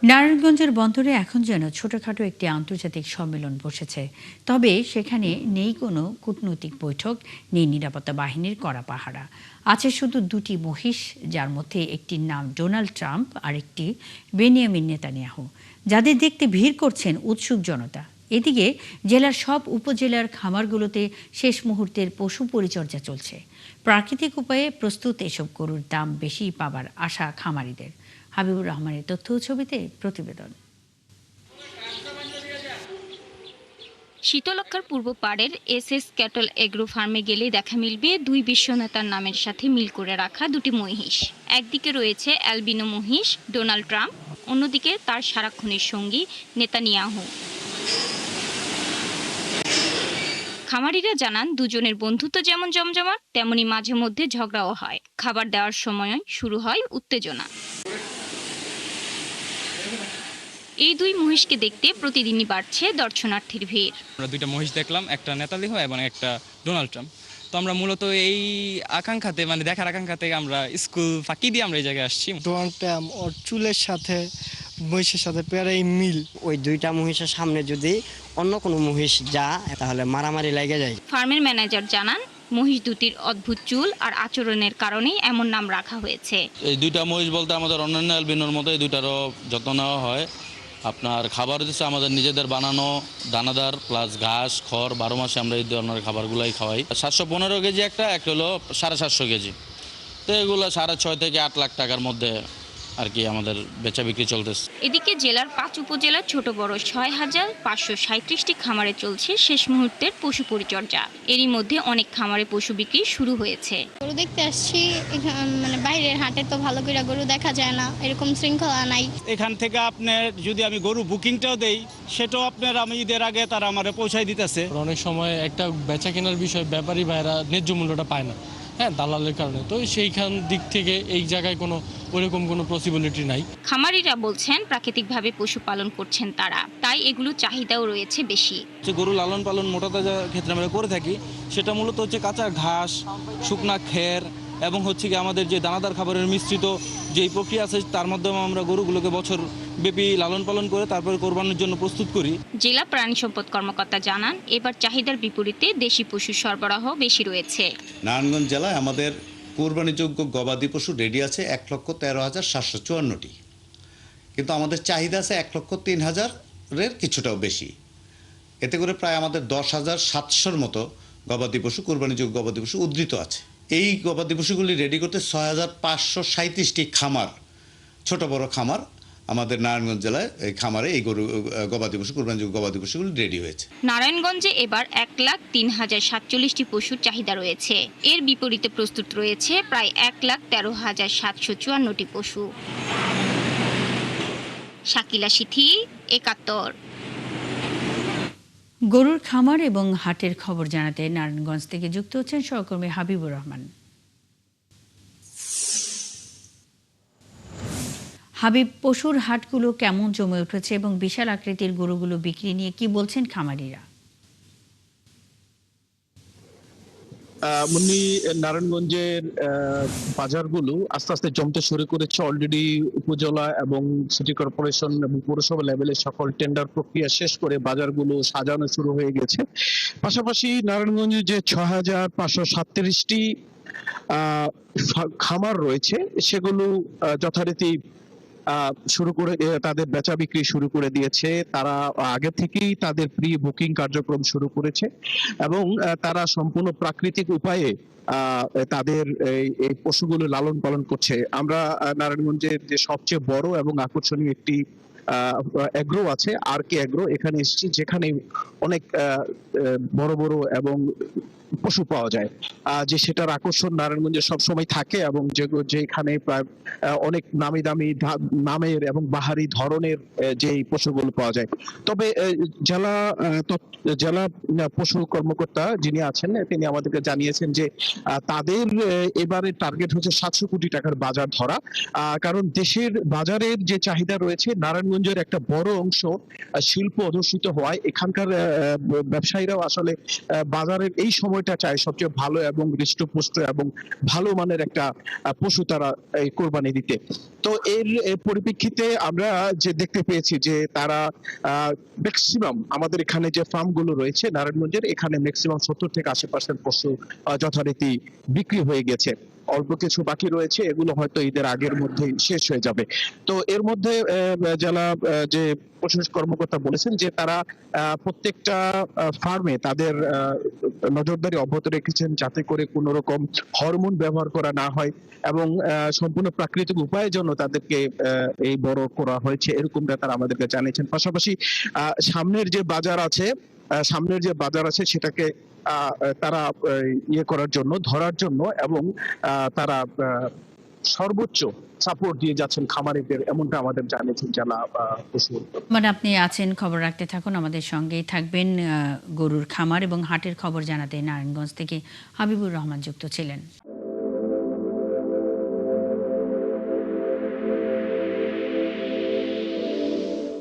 নারায়ণগঞ্জের বন্দরে এখন যেন ছোটখাটো একটি আন্তর্জাতিক সম্মেলন বসেছে। তবে সেখানে নেই কোনো কূটনৈতিক বৈঠক, নেই নিরাপত্তা বাহিনীর কড়া পাহারা। আছে শুধু দুটি মহিষ, যার মধ্যে একটির নাম ডোনাল্ড ট্রাম্প আর একটি বেনিয়ামিন নেতানিয়াহু, যাদের দেখতে ভিড় করছেন উৎসুক জনতা। এদিকে জেলার সব উপজেলার খামারগুলোতে শেষ মুহূর্তের পশু পরিচর্যা চলছে। প্রাকৃতিক উপায়ে প্রস্তুত এসব গরুর দাম বেশি পাবার আশা খামারিদের। হাবিবুর রহমানের তথ্য ছবিতে প্রতিবেদন। শীতলক্ষার পূর্ব পাড়ের এসএস ক্যাটল এগ্রো ফার্মে গেলে দেখা মিলবে দুই বিশ্ব নেতার নামের সাথে মিল করে রাখা দুটি মহিষ। একদিকে রয়েছে অ্যালবিনো মহিষ ডোনাল্ড ট্রাম্প, অন্যদিকে তার সারাক্ষণের সঙ্গী নেতানিয়াহু। খামারিরা জানান, দুজনের বন্ধুত্ব যেমন জমজমাট, তেমনি মাঝে মধ্যে ঝগড়াও হয়। খাবার দেওয়ার সময় শুরু হয় উত্তেজনা। এই দুই মহিষকে দেখতে প্রতিদিনই বাড়ছে দর্শনার্থীর ভিড়। আমরা দুইটা মহিষ দেখলাম, একটা নেতানিয়াহু এবং একটা ডোনাল্ড ট্রাম্প। তো আমরা মূলত এই আকাঙ্ক্ষাতে দেখার আকাঙ্ক্ষাতে আমরা স্কুল ফাঁকি দিয়ে আমরা এই জায়গায় আসছি। ডোনাল্ড ট্রাম্প ওর চুলের সাথে মহিষের সাথে পেয়ারাই মিল। ওই দুইটা মহিষের সামনে যদি অন্য কোনো মহিষ যা তাহলে মারামারি লেগে যায়। ফার্মের ম্যানেজার জানান, মহিষ দুটির অদ্ভুত চুল আর আচরণের কারণেই এমন নাম রাখা হয়েছে। এই দুইটা মহিষ বলতে আমাদের অন্যান্য অ্যালবিনোর মতো এই দুইটারও যত্ন নেওয়া হয়। আপনার খাবার হচ্ছে আমাদের নিজেদের বানানো দানাদার প্লাস ঘাস খড়, 12 মাসে আমরা এই ধরনের খাবারগুলাই খাওয়াই। 715 কেজি একটা হলো 750 কেজি। তো এগুলো 6.5 থেকে 8 লাখ টাকার মধ্যে আর কি আমাদের বেচা বিক্রি চলতেছে। এদিকে জেলার 5 উপজেলার ছোট বড় 6,537টি খামারে চলছে শেষ মুহূর্তের পশু পরিচর্যা। এরই মধ্যে অনেক খামারে পশু বিক্রি শুরু হয়েছে। গরু দেখতে আসছি, বাইরের হাটে তো ভালো করে গরু দেখা যায় না, এরকম শৃঙ্খলা নাই। এখান থেকে আপনার যদি আমি গরু বুকিংটাও দেই, সেটাও আপনার আমি ঈদের আগে তারা আমার পৌঁছায় দিতেছে। অনেক সময় একটা বেচা কেনার বিষয় ব্যাপারী ভাইরা ন্যায্য মূল্যটা পায় না, হ্যাঁ, দালালের কারণে। তো সেইখান দিক থেকে এই জায়গায় কোনো ওইরকম কোনো পসিবিলিটি নাই। খামারিরা বলছেন, প্রাকৃতিকভাবে পশু পালন করছেন তারা, তাই এগুলো চাহিদাও রয়েছে বেশি। যে গরু লালন পালন মোটা তাজা ক্ষেত্রে আমরা করে থাকি, সেটা মূলত হচ্ছে কাঁচা ঘাস, শুকনা খের এবং হচ্ছে কি আমাদের যে দানাদার খাবারের মিশ্রিত যেই প্রক্রিয়া আছে, তার মাধ্যমে আমরা গরুগুলোকে বছর ব্যাপী লালন পালন করে তারপরে কোরবানির জন্য প্রস্তুত করি। জেলা প্রাণী সম্পদ কর্মকর্তা জানান, এবার চাহিদার বিপরীতে দেশি পশু সরবরাহ বেশি রয়েছে। নারায়ণগঞ্জ জেলায় আমাদের কোরবানিযোগ্য গবাদি পশু রেডি আছে 1,13,754টি, কিন্তু আমাদের চাহিদা আছে 1,03,000-এর কিছুটাও বেশি। এতে করে প্রায় আমাদের 10,700-র মতো গবাদি পশু, কোরবানিযোগ্য গবাদি পশু উদ্ধৃত আছে। এই গবাদি পশুগুলি রেডি করতে 6,537টি খামার, ছোট বড় খামার আমাদের নারায়ণগঞ্জ জেলায় এই খামারে এই গবাদি পশু, কোরবানিযোগ্য গবাদি পশুগুলি রেডি হয়েছে। নারায়ণগঞ্জে এবার 1,03,047টি পশুর চাহিদা রয়েছে। এর বিপরীতে প্রস্তুত রয়েছে প্রায় 1,13,754টি পশু। শাকিলা সিথি, 71। গরুর খামার এবং হাটের খবর জানাতে নারায়ণগঞ্জ থেকে যুক্ত হচ্ছেন সহকর্মী হাবিবুর রহমান। হাবিব, পশুর হাটগুলো কেমন জমে উঠেছে এবং বিশাল আকৃতির গরুগুলো বিক্রি নিয়ে কি বলছেন খামারিরা? নারায়ণগঞ্জের বাজারগুলো আস্তে আস্তে জমতে শুরু করেছে। অলরেডি উপজেলা এবং সিটি কর্পোরেশন এবং পৌরসভা লেভেলে সকল টেন্ডার প্রক্রিয়া শেষ করে বাজারগুলো সাজানো শুরু হয়ে গেছে। পাশাপাশি নারায়ণগঞ্জে যে 6,537টি খামার রয়েছে, সেগুলো যথারীতি শুরু করে তাদের বেচা বিক্রি শুরু করে দিয়েছে। তারা আগে থেকেই তাদের প্রি বুকিং কার্যক্রম শুরু করেছে এবং তারা সম্পূর্ণ প্রাকৃতিক উপায়ে তাদের এই পশুগুলো লালন পালন করছে। আমরা নারায়ণগঞ্জের যে সবচেয়ে বড় এবং আকর্ষণীয় একটি এগ্রো আছে, আর কে এগ্রো, এখানে এসেছি, যেখানে অনেক বড় বড় এবং পশু পাওয়া যায়, যে সেটার আকর্ষণ নারায়ণগঞ্জে সবসময় থাকে এবং যেখানে প্রায় অনেক নামি দামি নামের এবং বাহারি ধরনের যে পশুগুলো পাওয়া যায়। তবে জেলা পশু কর্মকর্তা যিনি আছেন, তিনি আমাদেরকে জানিয়েছেন যে তাদের এবারে টার্গেট হচ্ছে 700 কোটি টাকার বাজার ধরা। কারণ দেশের বাজারের যে চাহিদা রয়েছে, নারায়ণগঞ্জের একটা বড় অংশ শিল্প অধ্যুষিত হওয়ায় এখানকার ব্যবসায়ীরাও আসলে বাজারের এই সময়টা চায় সবচেয়ে ভালো এবং হৃষ্টপুষ্ট এবং ভালো মানের একটা পশু তারা এই কোরবানি দিতে। তো এর পরিপ্রেক্ষিতে আমরা যে দেখতে পেয়েছি যে তারা ম্যাক্সিমাম আমাদের এখানে যে ফার্মগুলো রয়েছে নারায়ণগঞ্জের, এখানে ম্যাক্সিমাম 70 থেকে 80% পশু যথারীতি বিক্রি হয়ে গেছে। অল্প কিছু বাকি রয়েছে, এগুলো হয়তো ঈদের আগের মধ্যেই শেষ হয়ে যাবে। তো এর মধ্যে জেলা যে পশু কর্মকর্তা বলেছেন যে তারা প্রত্যেকটা ফার্মে তাদের নজরদারি অব্যাহত রেখেছেন যাতে করে কোনো রকম হরমোন ব্যবহার করা না হয় এবং সম্পূর্ণ প্রাকৃতিক উপায়ের জন্য তাদেরকে এই বড় করা হয়েছে, এরকমটা তারা আমাদেরকে জানিয়েছেন। পাশাপাশি সামনের যে বাজার আছে সেটাকে তারা করার জন্য, ধরার জন্য এবং তারা সর্বোচ্চ সাপোর্ট দিয়ে যাচ্ছেন খামারিদের, এমনটা আমাদের জানিয়েছেন জেলা পশু। মানে আপনি আছেন, খবর রাখতে থাকুন, আমাদের সঙ্গেই থাকবেন। গরুর খামার এবং হাটের খবর জানাতে নারায়ণগঞ্জ থেকে হাবিবুর রহমান যুক্ত ছিলেন।